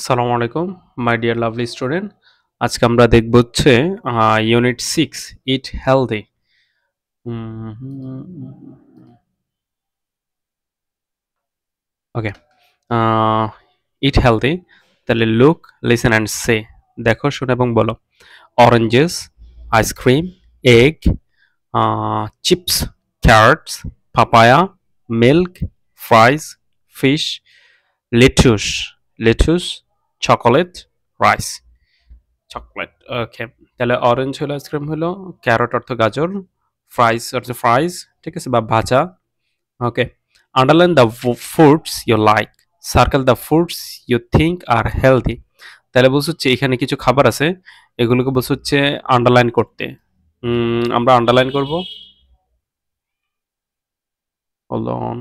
আসসালামু আলাইকুম my dear lovely student. আজকে আমরা দেখব হচ্ছে unit 6 eat healthy. Okay, eat healthy. তাহলে লুক, লিসেন অ্যান্ড সে। দেখো, শোনো এবং বলো। Oranges, ice cream, egg, chips, carrots, papaya, milk, fries, fish, lettuce, chocolate, rice. Chocolate, okay. তাহলে অরেঞ্জ হলো আইসক্রিম, হলো ক্যারট অর্থ গাজর, ফ্রাইস অর্থ ফ্রাইজ, ঠিক আছে, বা ভাজা। Okay, underline the foods you like, circle the foods you think are healthy. তাহলে বলছে হচ্ছে এখানে কিছু খাবার আছে, এগুলোকে বলছে হচ্ছে আন্ডারলাইন করতে। আমরা আন্ডারলাইন করব। Hold on.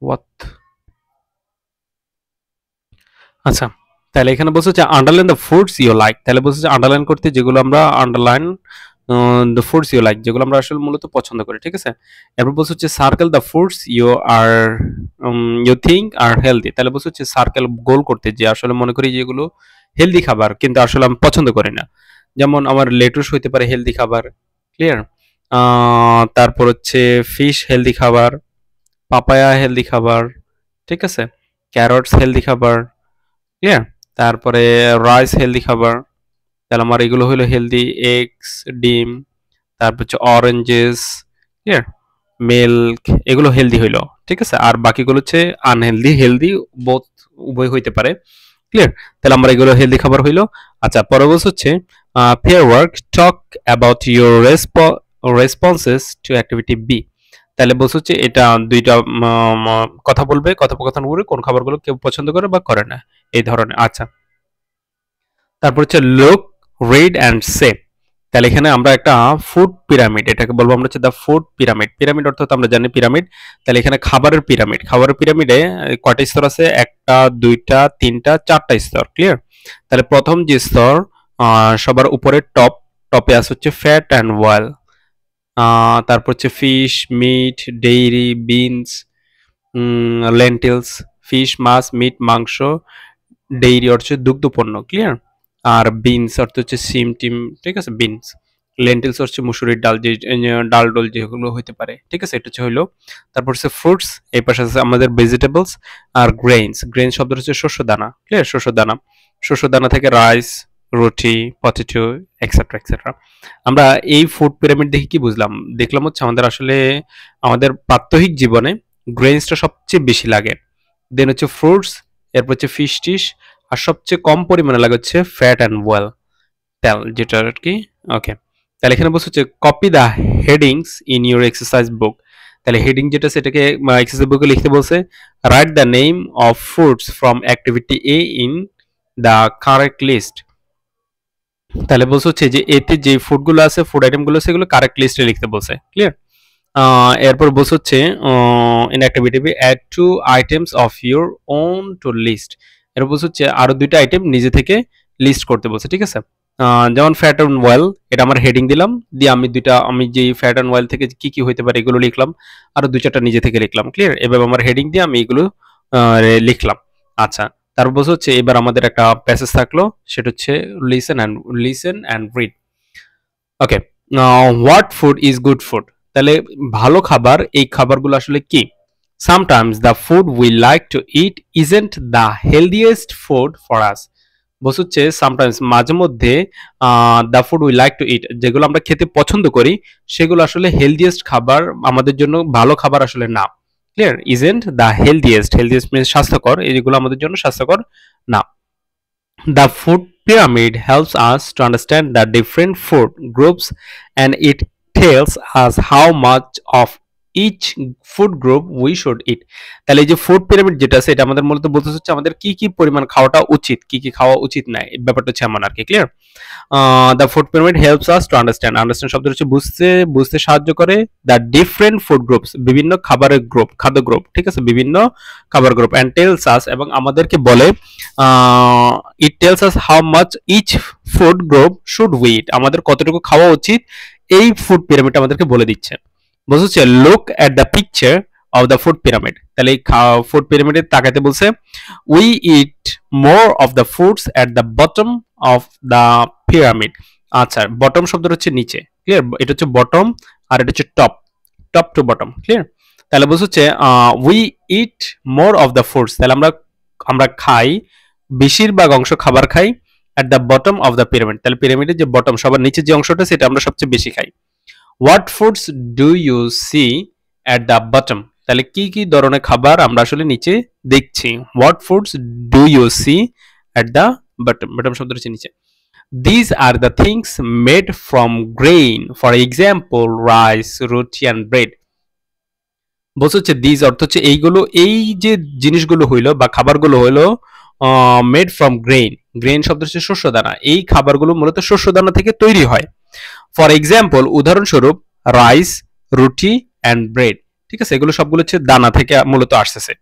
হোয়াট? আচ্ছা, তাহলে এখানে বলছে যে underline the foods you like. তাহলে বলছে যে আন্ডারলাইন করতে, যেগুলো আমরা underline the foods you like, যেগুলো আমরা আসলে মূলত পছন্দ করি, ঠিক আছে। এরপর বলছে হচ্ছে circle the foods you think are healthy. তাহলে বলছে হচ্ছে সার্কেল, গোল করতে, যে আসলে মনে করি যেগুলো হেলদি খাবার কিন্তু আসলে আমি পছন্দ করি না। যেমন আমার লেটুস হইতে পারে হেলদি খাবার, ক্লিয়ার। তারপর হচ্ছে ফিশ হেলদি খাবার, পাপায়া হেলদি খাবার, ঠিক আছে, ক্যারটস হেলদি খাবার, ক্লিয়ার। তারপরে রাইস হেলদি খাবার। তাহলে আমার এগুলো হলো হেলদি, এগস, ডিম, তারপর হচ্ছে অরেঞ্জেস, ক্লিয়ার, মিল্ক, এগুলো হেলদি হইলো, ঠিক আছে। আর বাকিগুলো হচ্ছে আনহেলদি, হেলদি, বোথ, উভয় হইতে পারে, ক্লিয়ার। তাহলে আমরা এগুলো হেলদি খাবার হইলো। আচ্ছা, পরে বলছে হচ্ছে pair work, talk about your responses to activity B. তাহলে বলছে হচ্ছে এটা দুইটা কথা বলবে, কথোপকথন করবে কোন খাবারগুলো কেউ পছন্দ করে বা করে না, এই ধরনের। আচ্ছা, তারপর হচ্ছে লুক, রিড অ্যান্ড সে। তাহলে এখানে আমরা একটা ফুড পিরামিড, এটাকে বলবো আমরা হচ্ছে দ্য ফুড পিরামিড। পিরামিড অর্থাৎ আমরা জানি পিরামিড। তাহলে এখানে খাবারের পিরামিড, খাবারের পিরামিডে কয়টা স্তর আছে? একটা, দুইটা, তিনটা, চারটা স্তর, ক্লিয়ার। তাহলে প্রথম যে স্তর, সবার উপরে টপ, টপে আছে হচ্ছে ফ্যাট অ্যান্ড অয়েল। তারপর হচ্ছে fish, meat, dairy, beans, lentils. Fish, মাছ, মিট, মাংস, ডেইরি হচ্ছে দুগ্ধপণ্য, ক্লিয়ার। আর বিনস অর্থ হচ্ছে সিম টিম, ঠিক আছে, বিনস। লেন্টিলস হচ্ছে মুসুরির ডাল, যে ডাল ডোল যেগুলো হইতে পারে, ঠিক আছে, এটা হচ্ছে হইলো। তারপর হচ্ছে ফ্রুটস, এই পাশে আছে আমাদের ভেজিটেবলস। আর গ্রেইনস, গ্রেইন শব্দ হচ্ছে শস্য দানা, ক্লিয়ার, শস্য দানা। শস্য দানা থেকে রাইস, রুটি, পটেটো, এক্সেট্রা এক্সেট্রা। আমরা এই ফুড পিরামিড দেখে কি বুঝলাম? দেখলাম হচ্ছে আমাদের আসলে আমাদের প্রাত্যহিক জীবনে গ্রেইনসটা সবচেয়ে বেশি লাগে, দেন হচ্ছে ফ্রুটস, এরপর হচ্ছে ফিশ টিশ, আর সবচেয়ে কম পরিমাণে লাগে হচ্ছে ফ্যাট অ্যান্ড ওয়েল, তেল, যেটা আর কি। ওকে, তাহলে এখানে বলছে হচ্ছে copy the headings in your exercise book. তাহলে হেডিং যেটা, সেটাকে এক্সারসাইজ বুকে লিখতে বলছে। Write the name of foods from activity A in the correct list. তাহলে বলছে হচ্ছে যে এতে যে ফুডগুলো আছে, ফুড আইটেমগুলো, সেগুলো কারেক্ট লিস্টে লিখতে বলছে, ক্লিয়ার। এরপর বলছে হচ্ছে in activity B add two items of your own to list. এরপর বলছে হচ্ছে আরো দুইটা আইটেম নিজে থেকে লিস্ট করতে বলছে, ঠিক আছে। যেমন ফ্যাট অ্যান্ড ওয়েল, এটা আমার হেডিং দিলাম, দিয়ে আমি যে ফ্যাট অ্যান্ড ওয়েল থেকে কি কি হইতে পারে এগুলো লিখলাম, আরো দুই চারটা নিজে থেকে লিখলাম, ক্লিয়ার। এবার আমার হেডিং দিয়ে আমি এগুলো লিখলাম। আচ্ছা, তারপর বলছে হচ্ছে এবার আমাদের একটা প্যাসেজ থাকলো, সেটা হচ্ছে listen and read. Okay, what food is good food. তাহলে ভালো খাবার, এই খাবারগুলো আসলে কি? Sometimes the food we like to eat isn't the healthiest food for us. বলছে হচ্ছে সামটাইমস, মাঝে মধ্যে, the food we like to eat, যেগুলো আমরা খেতে পছন্দ করি, সেগুলো আসলে হেলদিয়েস্ট খাবার আমাদের জন্য ভালো খাবার আসলে না, clear. Isn't the healthiest, healthiest means স্বাস্থ্যকর, এইগুলো আমাদের জন্য স্বাস্থ্যকর না। The food pyramid helps us to understand the different food groups, and it tells us how much of each food group we should eat. তাহলে এই যে ফুড পিরামিড যেটা আছে এটা আমাদের মূলত বলতে হচ্ছে আমাদের কি কি পরিমাণ খাওয়াটা উচিত, কি কি খাওয়া উচিত না, এই ব্যাপারটা হচ্ছে এমন আর কি। Clear? The food pyramid helps us to understand, understand শব্দ হচ্ছে বুঝতে সাহায্য করে। দ্য ডিফারেন্ট ফুড গ্রুপস, বিভিন্ন খাবারের গ্রুপ, খাদ্য গ্রুপ, ঠিক আছে, বিভিন্ন খাবার গ্রুপ, অ্যান্ড টেলস আস, এবং আমাদেরকে বলে, it tells us how much each food group should we eat, আমাদের কতটুকু খাওয়া উচিত এই ফুড পিরামিড আমাদেরকে বলে দিচ্ছে। বুঝছে? Look at the picture of the food pyramid, তাহলে এই ফুড পিরামিডের তাকাতে বলছে, we eat more of the foods at the bottom of the pyramid. আচ্ছা, বটম শব্দটা হচ্ছে নিচে। ক্লিয়ার? এটা হচ্ছে বটম আর এটা হচ্ছে top, top to bottom. Clear? তাহলে বুঝছে we eat more of the foods, তাহলে আমরা আমরা খাই, বেশিরভাগ অংশ খাবার খাই এট the bottom of the pyramid, তাহলে পিরামিডের যে বটম সবার নিচে যে অংশটা সেটা আমরা সবচেয়ে বেশি খাই। What foods do you see at the bottom, তাহলে কি কি ধরনের খাবার আমরা আসলে নিচে দেখছি। What foods do you see at the bottom, bottom শব্দ হচ্ছে নিচে। This are the things made from grain, for example rice, roti and bread. বলছে হচ্ছে দিস অর্থ হচ্ছে এইগুলো, এই যে জিনিসগুলো হইলো বা খাবারগুলো হইলো মেড ফ্রম গ্রেইন, গ্রেইন শব্দ হচ্ছে শস্য দানা, এই খাবারগুলো মূলত শস্য দানা থেকে তৈরি হয়। ফর এক্সাম্পল উদাহরণস্বরূপ রাইস, রুটি অ্যান্ড ব্রেড, ঠিক আছে, এগুলো সবগুলো হচ্ছে দানা থেকে মূলত আসতেছে।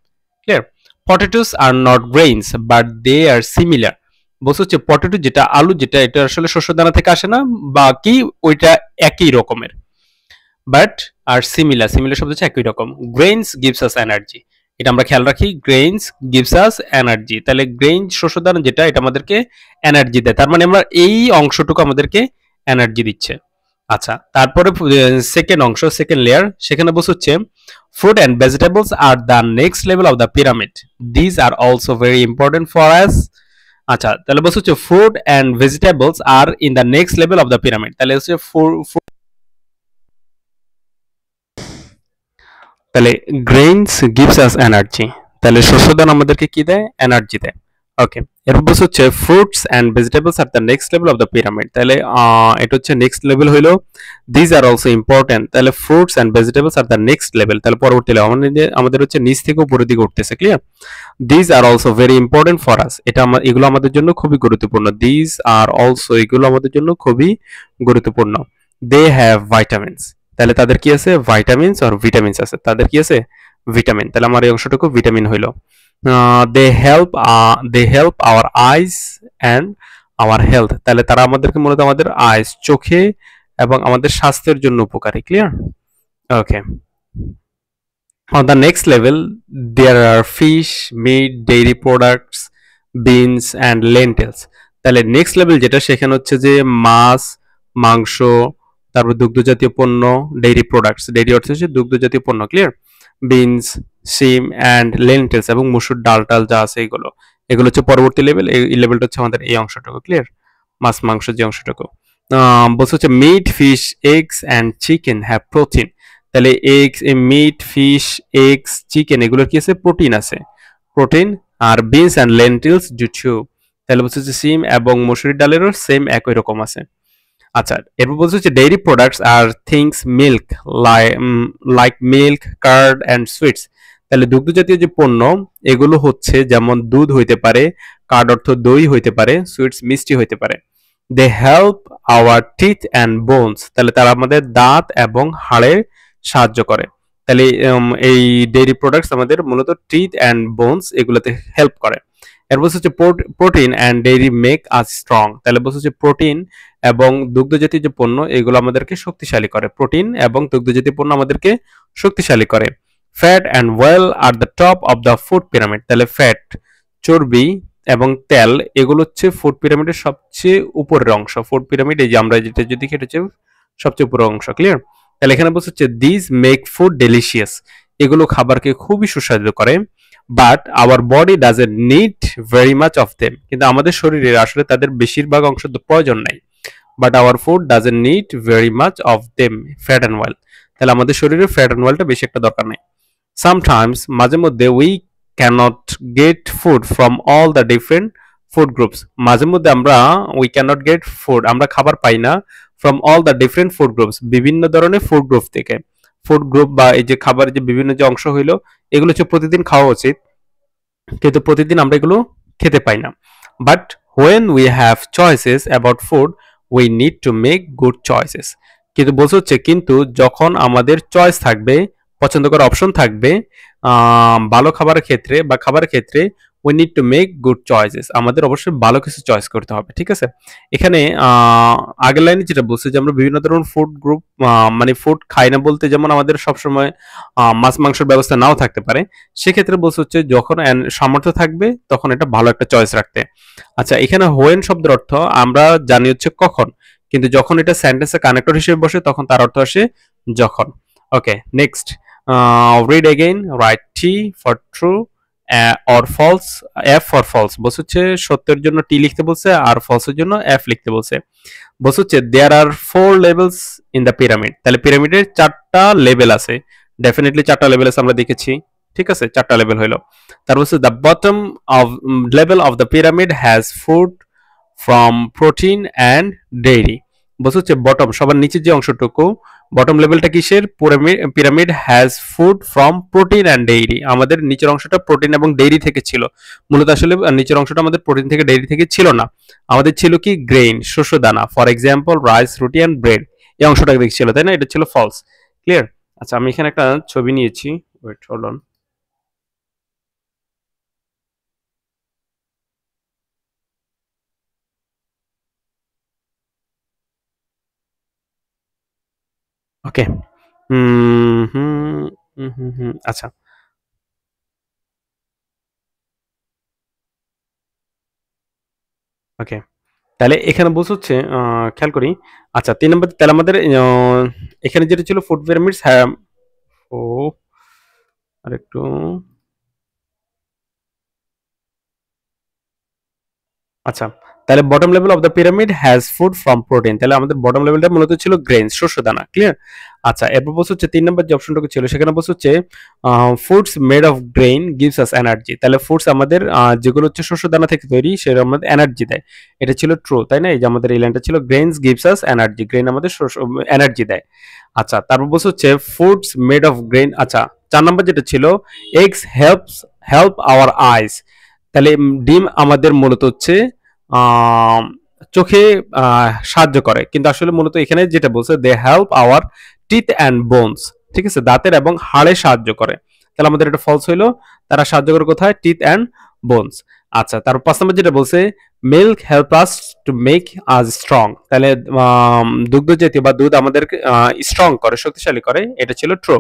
Clear? Potatoes are not grains but they are similar, বলছে হচ্ছে পটেটো যেটা, আলু যেটা, এটা আসলে শস্য দানা থেকে আসে না, বা কি ওইটা একই রকমের, বাট আর সিমিলার, সিমিলার শব্দ হচ্ছে একই রকম। গ্রেইনস গিভস আস এনার্জি, এটা আমরা খেয়াল রাখি, গ্রেইনস গিভস আস এনার্জি, তাহলে গ্রেইন শস্য দানা যেটা, এটা আমাদেরকে এনার্জি দেয়, তার মানে আমরা এই অংশটুকু আমাদেরকে এনার্জি দিচ্ছে। আচ্ছা, তারপরে সেকেন্ড অংশ, সেকেন্ড লেয়ার, সেখানে বলছে হচ্ছে fruit and vegetables are the next level of the pyramid, these are also very important for us। আচ্ছা, তাহলে বলছে হচ্ছে fruit and vegetables are in the next level of the pyramid, তাহলে হচ্ছে তাহলে গ্রেইনস গিভস আস এনার্জি, তাহলে শস্যদান আমাদেরকে কি দেয়? এনার্জি দেয়। ওকে, এরপর বলছে হচ্ছে fruits and vegetables are the next level of the pyramid, তাহলে এটা হচ্ছে নেক্সট লেভেল হইলো। দিজ আর অলসো ইম্পর্টেন্ট, তাহলে fruits and vegetables are the next level, তাহলে পরবর্তী লেভেল আমাদের হচ্ছে নিচ থেকে উপরের দিকে উঠতেছে। Clear? These are also very important for us, এটা এগুলো আমাদের জন্য খুবই গুরুত্বপূর্ণ। দিজ আর অলসো, এগুলো আমাদের জন্য খুবই গুরুত্বপূর্ণ। দে হ্যাভ ভাইটামিনস, তাহলে তাদের কি আছে? ভাইটামিনস আর ভিটামিনস আছে, তাদের কি আছে? ভিটামিন, তাহলে আমার এই অংশটুকু ভিটামিন হইলো। They help our eyes and our health, তাহলে তারা আমাদেরকে মূলত আমাদের আইস, চোখে এবং আমাদের স্বাস্থ্যের জন্য উপকারী। Clear? Okay, on the next level there are fish, meat, dairy products, beans and lentils, তাহলে নেক্সট লেভেল যেটা, সেখানে হচ্ছে যে মাছ, মাংস, তারপর দুগ্ধ জাতীয় পণ্য, ডেইরি প্রোডাক্টস, ডেইরি অর্থ হচ্ছে দুগ্ধ জাতীয় পণ্য। ক্লিয়ার? বিনস, সিম অ্যান্ড লেন্টেলস, এবং মসুর ডাল টাল যা আছে এগুলো, এগুলো হচ্ছে পরবর্তী লেভেল। এই লেভেলটা হচ্ছে আমাদের এই অংশটুকু। ক্লিয়ার? মাছ মাংস যে অংশটুকু। বলছে হচ্ছে meat, fish, eggs and chicken have protein, তাহলে eggs, meat, fish, eggs, chicken, এগুলোর কি আছে? প্রোটিন আছে, প্রোটিন। আর beans and lentils do too, তাহলে বলছে যে সিম এবং মসুরির ডালেরও সেম একই রকম আছে। আচ্ছা, এরপর বলছে হচ্ছে dairy products R things milk, like milk, card and sweets, তাহলে দুগ্ধ জাতীয় যে পণ্য, এগুলো হচ্ছে যেমন দুধ হইতে পারে, কার্ড অর্থ দই হইতে পারে, সুইটস মিষ্টি হইতে পারে। They help our teeth and bones, তাহলে তারা আমাদের দাঁত এবং হাড়ে সাহায্য করে। তাহলে এই ডেইরি প্রোডাক্টস আমাদের মূলত টিথ অ্যান্ড বোনস এগুলোতে হেল্প করে। এর বলছে হচ্ছে protein and dairy make us strong, তাহলে বলছে হচ্ছে প্রোটিন এবং দুগ্ধজাতীয় যে পণ্য, এগুলো আমাদেরকে শক্তিশালী করে। প্রোটিন এবং দুগ্ধজাতীয় পণ্য আমাদেরকে শক্তিশালী করে। Fat and well are the top of the food pyramid, তাহলে ফ্যাট, চর্বি এবং তেল, এগুলো হচ্ছে ফুড পিরামিডের সবচেয়ে উপরের অংশ। ফুড পিরামিড, এই যে আমরা যেটা যদি এটা হচ্ছে সবচেয়ে উপরের অংশ। ক্লিয়ার? তাহলে এখানে বলছে হচ্ছে দিস মেক ফুড ডেলিশিয়াস, এগুলো খাবারকে খুবই সুস্বাদু করে। But our body doesn't need very much of them, কিন্তু আমাদের শরীরের আসলে তাদের বেশিরভাগ অংশ তো প্রয়োজন নাই। But our food doesn't need very much of them, fat and well, তাহলে আমাদের শরীরে ফ্যাট অ্যান্ড ওয়েলটা বেশি একটা দরকার নাই। সামটাইমস, মাঝে মধ্যে, we cannot get food from all the different food groups, মাঝে মধ্যে আমরা উই ক্যানট গেট ফুড, আমরা খাবার পাই না, from all the different food groups, বিভিন্ন ধরনের ফুড গ্রুপ থেকে। ফুড গ্রুপ বা এই যে খাবারের যে বিভিন্ন যে অংশ হইলো, এগুলো হচ্ছে প্রতিদিন খাওয়া উচিত, কিন্তু প্রতিদিন আমরা এগুলো খেতে পাই না। But when we have choices about food, we need to make good choices. কিন্তু বলছে হচ্ছে কিন্তু যখন আমাদের চয়েস থাকবে, পছন্দ করার অপশন থাকবে ভালো খাবারের ক্ষেত্রে বা খাবারের ক্ষেত্রে, we need to make good choices, আমাদের অবশ্যই ভালো কিছু চয়েস করতে হবে, ঠিক আছে। এখানে আগের লাইনে যেটা বলছে যে আমরা বিভিন্ন ধরনের ফুড গ্রুপ মানে ফুড খাই না, বলতে যেমন আমাদের সবসময় মাছ মাংসের ব্যবস্থা নাও থাকতে পারে, সেক্ষেত্রে বলছে হচ্ছে যখন সামর্থ্য থাকবে তখন এটা ভালো একটা চয়েস রাখতে। আচ্ছা, এখানে হোয়েন শব্দের অর্থ আমরা জানি হচ্ছে কখন, কিন্তু যখন এটা সেন্টেন্সে কানেক্টর হিসেবে বসে তখন তার অর্থ আসে যখন। Okay, next, read again, write T for true or false, F for false. বলছে হচ্ছে সত্যের জন্য টি লিখতে বলছে আর ফলসের জন্য এফ লিখতে বলছে। বলছে হচ্ছে দেয়ার আর 4 লেভেলস ইন দ্য পিরামিড, তাহলে পিরামিডের 4টা লেভেল আছে, ডেফিনেটলি 4টা লেভেল আছে, আমরা দেখেছি, ঠিক আছে, 4টা লেভেল হইলো। তারপর হচ্ছে the bottom of level of the pyramid has food from protein and dairy. বলছে হচ্ছে বটম সবার নিচের যে অংশটুকু, বটম লেভেলটা কিসের, pyramid has food from protein and dairy, আমাদের নিচের অংশটা প্রোটিন এবং ডেইরি থেকে ছিল। মূলত আসলে নিচের অংশটা আমাদের প্রোটিন থেকে ডেইরি থেকে ছিল না, আমাদের ছিল কি গ্রেইন, শস্য দানা, for example rice, roti and bread, এই অংশটা দেখছিল, তাই না, এটা ছিল ফলস। ক্লিয়ার? আচ্ছা, আমি এখানে একটা ছবি নিয়েছি, ওয়েট হোল্ড অন। ওকে, হুম হুম হুম হুম হুম, আচ্ছা, ওকে, তাহলে এখানে বলছে হচ্ছে খেয়াল করি। আচ্ছা, 3 নম্বর, তাহলে আমাদের এখানে যেটা ছিল ফুড পিরামিডস, হ্যাঁ, ও আরেকটু, আচ্ছা, তাহলে bottom level of the pyramid has food from protein, তাহলে আমাদের বটম লেভেলটা মূলত ছিল গ্রেইন, শস্য দানা। ক্লিয়ার? আচ্ছা, এরপর বলছে হচ্ছে 3 নম্বর যে অপশনটুকু ছিল সেখানে বলছে হচ্ছে foods made of grain gives us energy, তাহলে ফুডস আমাদের যেগুলো হচ্ছে শস্য দানা থেকে তৈরি সেটা আমাদের এনার্জি দেয়, এটা ছিল ট্রু, তাই না, এই যে আমাদের এই লাইনটা ছিল grains gives us energy, grain আমাদের এনার্জি দেয়। আচ্ছা, তারপর বলছে হচ্ছে ফুডস মেড অফ গ্রেইন, আচ্ছা, 4 নম্বর যেটা ছিল এগস হেল্প আওয়ার আইস, তাহলে ডিম আমাদের মূলত হচ্ছে আম, চোখে সাহায্য করে, কিন্তু আসলে মূলত এখানে যেটা বলছে they help our teeth and bones, ঠিক আছে, দাঁতের এবং হাড়ে সাহায্য করে, তাহলে আমাদের এটা ফলস হইলো, তারা সাহায্য করে কোথায়, টিথ অ্যান্ড বোনস। আচ্ছা, তারপর 5 নম্বর যেটা বলছে milk help us to make us strong, তাহলে দুগ্ধ জাতীয় বা দুধ আমাদেরকে স্ট্রং করে, শক্তিশালী করে, এটা ছিল ট্রু।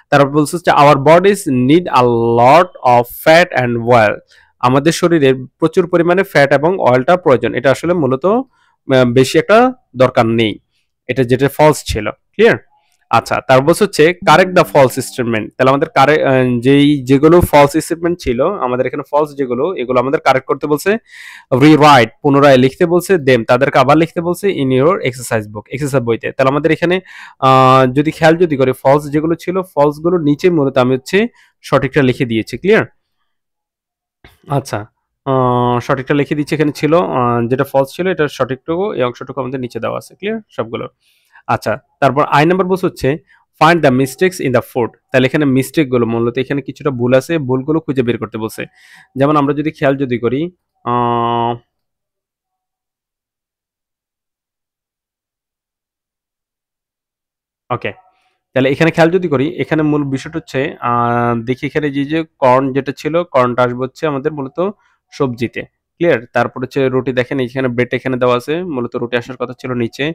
তারপর বলছে হচ্ছে our bodies need a lot of fat and oil, আমাদের শরীরে প্রচুর পরিমাণে ফ্যাট এবং অয়েলটা প্রয়োজন, এটা আসলে মূলত বেশি একটা দরকার নেই, এটা যেটা ফলস ছিল। ক্লিয়ার? আচ্ছা, তারপর বলছে হচ্ছে কারেক্ট দ্য ফলস স্টেটমেন্ট, তাহলে আমাদের যেগুলো ফলস স্টেটমেন্ট ছিল আমাদের এখানে ফলস যেগুলো, এগুলো আমাদের কারেক্ট করতে বলছে, রিরাইট পুনরায় লিখতে বলছে, দেম তাদেরকে আবার লিখতে বলছে, in your exercise book, exercise বইতে। তাহলে আমাদের এখানে যদি খেয়াল যদি করে ফলস যেগুলো ছিল ফলস গুলো নিচে মূলত আমি হচ্ছে সঠিকটা লিখে দিয়েছি। ক্লিয়ার? আচ্ছা, সঠিকটা লিখে দিচ্ছি, এখানে ছিল যেটা ফলস ছিল এটার সঠিকটুকু এই অংশটুকু আমাদের নিচে দেওয়া আছে। ক্লিয়ার সবগুলো? আচ্ছা, তারপর আই নাম্বার বলছে হচ্ছে find the mistakes in the food, তাহলে এখানে মিস্টেক গুলো মূলত এখানে কিছুটা ভুল আছে, ভুলগুলো খুঁজে বের করতে বলছে। যেমন আমরা যদি খেয়াল যদি করি, ওকে, তাহলে এখানে খেয়াল যদি করি, এখানে মূল বিষয়টা হচ্ছে দেখি এখানে যে কর্ন যেটা ছিল, কর্নটা আসবে হচ্ছে আমাদের মূলত সবজিতে। ক্লিয়ার? তারপর হচ্ছে রুটি, দেখেন এখানে ব্রেড এখানে দেওয়া আছে, মূলত রুটি আসার কথা ছিল নিচে।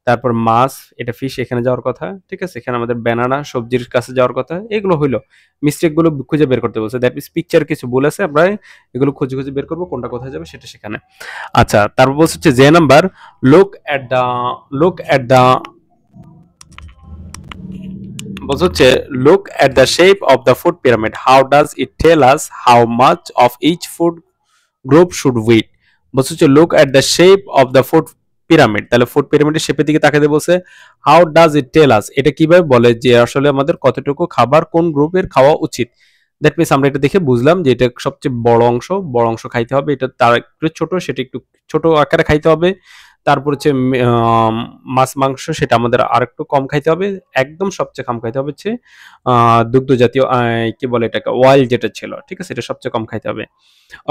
তারপর মাছ, এটা ফিশ এখানে যাওয়ার কথা, ঠিক আছে, এখানে আমাদের ব্যানানা সবজির কাছে যাওয়ার কথা, এগুলো হইলো মিস্টেক গুলো খুঁজে বের করতে বলছে, দ্যাট মিনস পিকচার কিছু ভুল আছে, আমরা এগুলো খুঁজে খুঁজে বের করবো কোনটা কোথায় যাবে সেটা সেখানে। আচ্ছা, তারপর বলছে হচ্ছে যে number look at the look at the বলছে হচ্ছে look at the shape of the food pyramid, how does it tell us how much of each food group should we eat? বলছে হচ্ছে look at the shape of the food pyramid, তাহলে food পিরামিডের শেপের দিকে তাকাতে বলছে, how does it tell us, এটা কিভাবে বলে যে আসলে আমাদের কতটুকু খাবার কোন গ্রুপের খাওয়া উচিত। দ্যাট মিনস আমরা এটা দেখে বুঝলাম যে এটা সবচেয়ে বড় অংশ খাইতে হবে, এটা তার একটু ছোট সেটা একটু ছোট আকারে খাইতে হবে, তারপর হচ্ছে মাছ মাংস সেটা আমাদের আরেকটু কম খাইতে হবে। একদম সবচেয়ে কম খাইতে হবে হচ্ছে দুগ্ধ জাতীয় কি বলে এটাকে অয়েল যেটা ছিল, ঠিক আছে? এটা সবচেয়ে কম খাইতে হবে।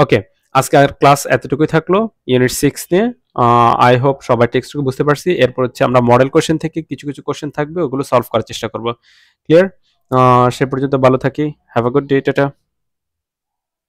ওকে, আজকে আর ক্লাস এতটুকুই থাকলো ইউনিট 6 নিয়ে। আই হোপ সবাই টেক্সটটুকু বুঝতে পারছি। এরপর হচ্ছে আমরা মডেল কোশ্চেন থেকে কিছু কিছু কোশ্চেন থাকবে ওগুলো সলভ করার চেষ্টা করব। ক্লিয়ার? সে পর্যন্ত ভালো থাকি। Have a good day. Tata.